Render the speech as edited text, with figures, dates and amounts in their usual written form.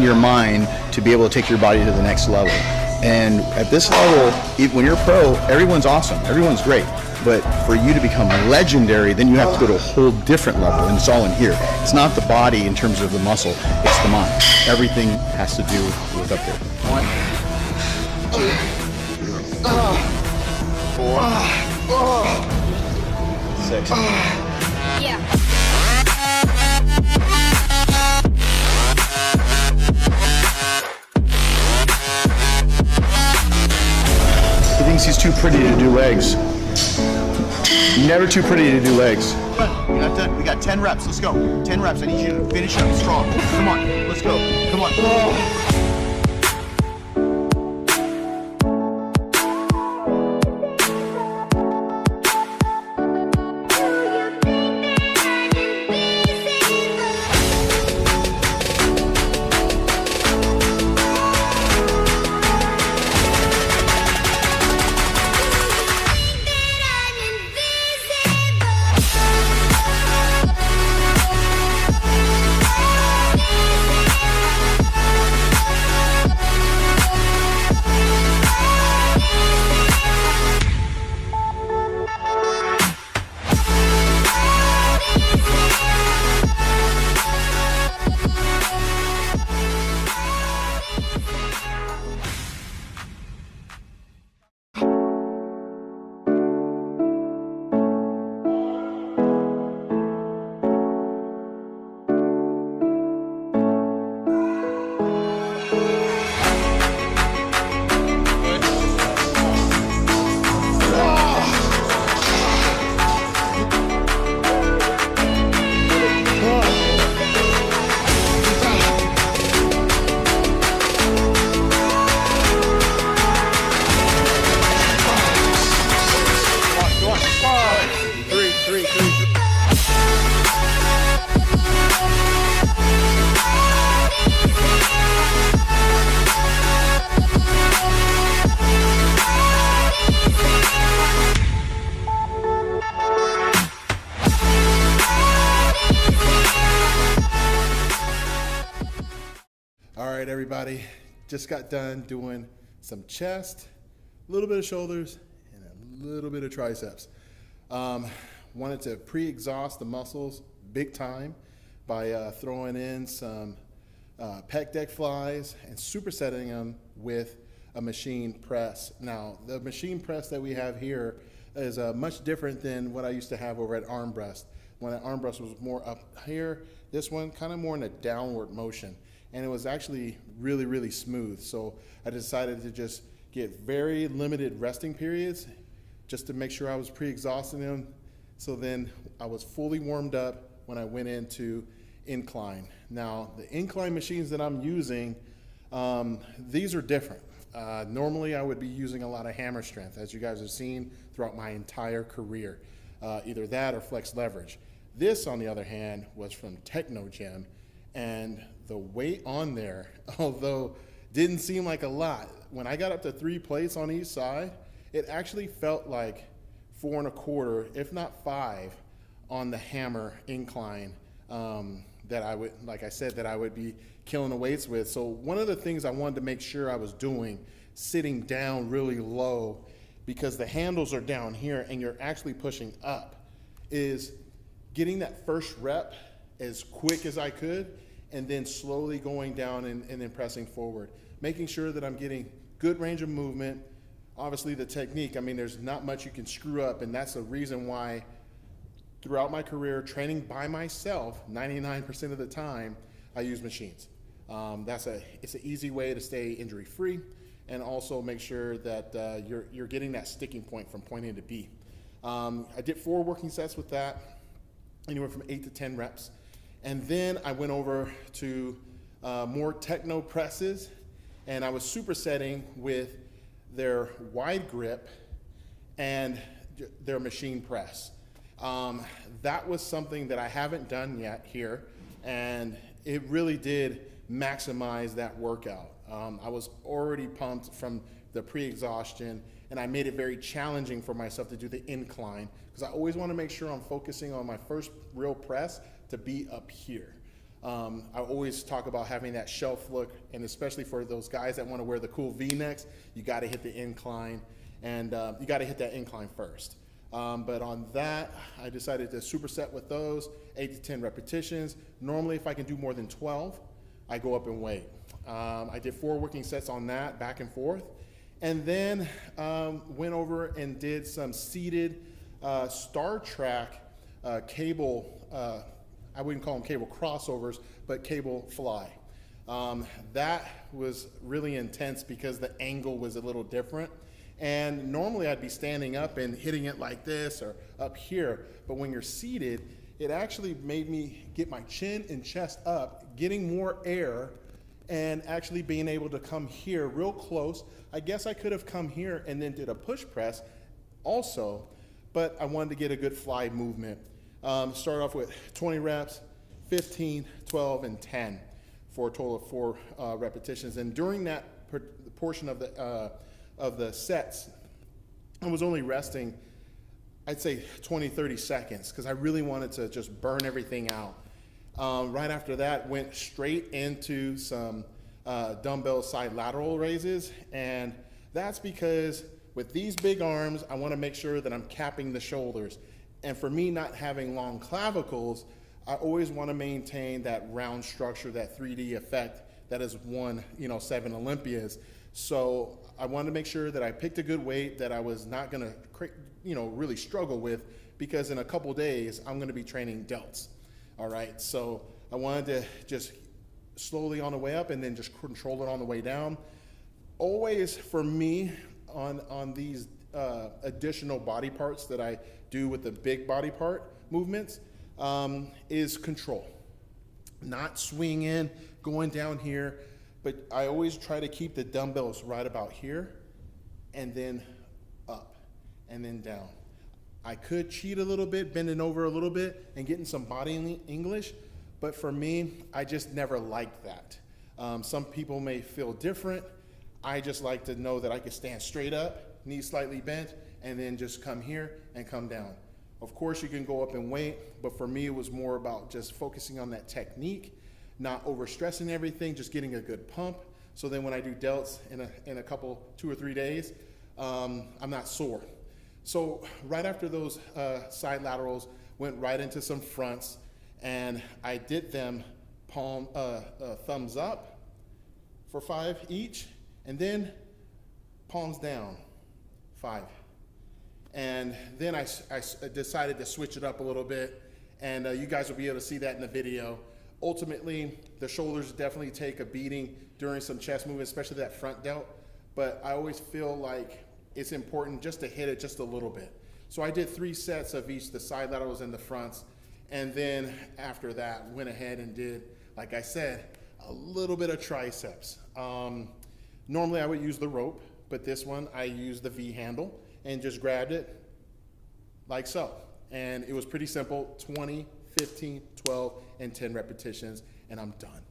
your mind to be able to take your body to the next level. And at this level, when you're pro, everyone's awesome, everyone's great. But for you to become legendary, then you have to go to a whole different level, and it's all in here. It's not the body in terms of the muscle, it's the mind. Everything has to do with up there. 1, 2, 3, 4, 6. Yeah. He thinks he's too pretty to do legs. Never too pretty to do legs. You're not done. We got 10 reps. Let's go. 10 reps. I need you to finish up strong. Come on. Let's go. Come on. All right, everybody, just got done doing some chest, a little bit of shoulders, and a little bit of triceps. Wanted to pre-exhaust the muscles big time by throwing in some pec deck flies and supersetting them with a machine press. Now, the machine press that we have here is much different than what I used to have over at arm rest. When the arm rest was more up here, this one kind of more in a downward motion. And it was actually really, really smooth. So I decided to just get very limited resting periods just to make sure I was pre-exhausting them. So then I was fully warmed up when I went into incline. Now, the incline machines that I'm using, these are different. Normally I would be using a lot of hammer strength, as you guys have seen throughout my entire career, either that or flex leverage. This, on the other hand, was from Techno Gym, and the weight on there, although didn't seem like a lot, when I got up to 3 plates on each side, it actually felt like 4 1/4, if not 5, on the hammer incline that I would, like I said, that I would be killing the weights with. So one of the things I wanted to make sure I was doing, sitting down really low, because the handles are down here and you're actually pushing up, is getting that first rep as quick as I could, and then slowly going down and then pressing forward, making sure that I'm getting good range of movement. Obviously the technique, I mean, there's not much you can screw up, and that's the reason why throughout my career, training by myself, 99% of the time, I use machines. It's an easy way to stay injury-free, and also make sure that you're getting that sticking point from point A to B. I did 4 working sets with that, anywhere from 8 to 10 reps. And then I went over to more techno presses, and I was supersetting with their wide grip and their machine press. That was something that I haven't done yet here, and it really did maximize that workout. I was already pumped from the pre-exhaustion, and I made it very challenging for myself to do the incline, because I always want to make sure I'm focusing on my first real press to be up here. I always talk about having that shelf look, and especially for those guys that want to wear the cool V-necks, you got to hit the incline, and you got to hit that incline first. But on that, I decided to superset with those, 8 to 10 repetitions. Normally, if I can do more than 12, I go up in weight. I did 4 working sets on that, back and forth, and then went over and did some seated Star Trek cable, I wouldn't call them cable crossovers, but cable fly. That was really intense because the angle was a little different. And normally I'd be standing up and hitting it like this or up here, but when you're seated, it actually made me get my chin and chest up, getting more air, and actually being able to come here real close. I guess I could have come here and then did a push press also, but I wanted to get a good fly movement. Start off with 20 reps, 15, 12, and 10 for a total of 4 repetitions. And during that portion of the sets, I was only resting, I'd say 20, 30 seconds, because I really wanted to just burn everything out. Right after that, went straight into some dumbbell side lateral raises, and that's because with these big arms, I want to make sure that I'm capping the shoulders. And for me not having long clavicles, I always want to maintain that round structure, that 3D effect that has won, 7 Olympias. So I wanted to make sure that I picked a good weight that I was not going to, really struggle with, because in a couple days I'm going to be training delts. All right, so I wanted to just slowly on the way up and then just control it on the way down. Always for me on these additional body parts that I do with the big body part movements is control. Not swing in, going down here, but I always try to keep the dumbbells right about here and then up and then down. I could cheat a little bit, bending over a little bit and getting some body English, but for me, I just never liked that. Some people may feel different. I just like to know that I can stand straight up, knees slightly bent, and then just come here and come down. Of course, you can go up in weight, but for me, it was more about just focusing on that technique, not overstressing everything, just getting a good pump. So then when I do delts in a couple, 2 or 3 days, I'm not sore. So right after those side laterals, went right into some fronts, and I did them thumbs up for 5 each, and then palms down, 5. And then I decided to switch it up a little bit, and you guys will be able to see that in the video. Ultimately, the shoulders definitely take a beating during some chest movements, especially that front delt, but I always feel like it's important just to hit it just a little bit. So I did 3 sets of each, the side laterals and the fronts, and then after that, went ahead and did, like I said, a little bit of triceps. Normally I would use the rope, but this one I used the V handle and just grabbed it like so. And it was pretty simple, 20, 15, 12, and 10 repetitions, and I'm done.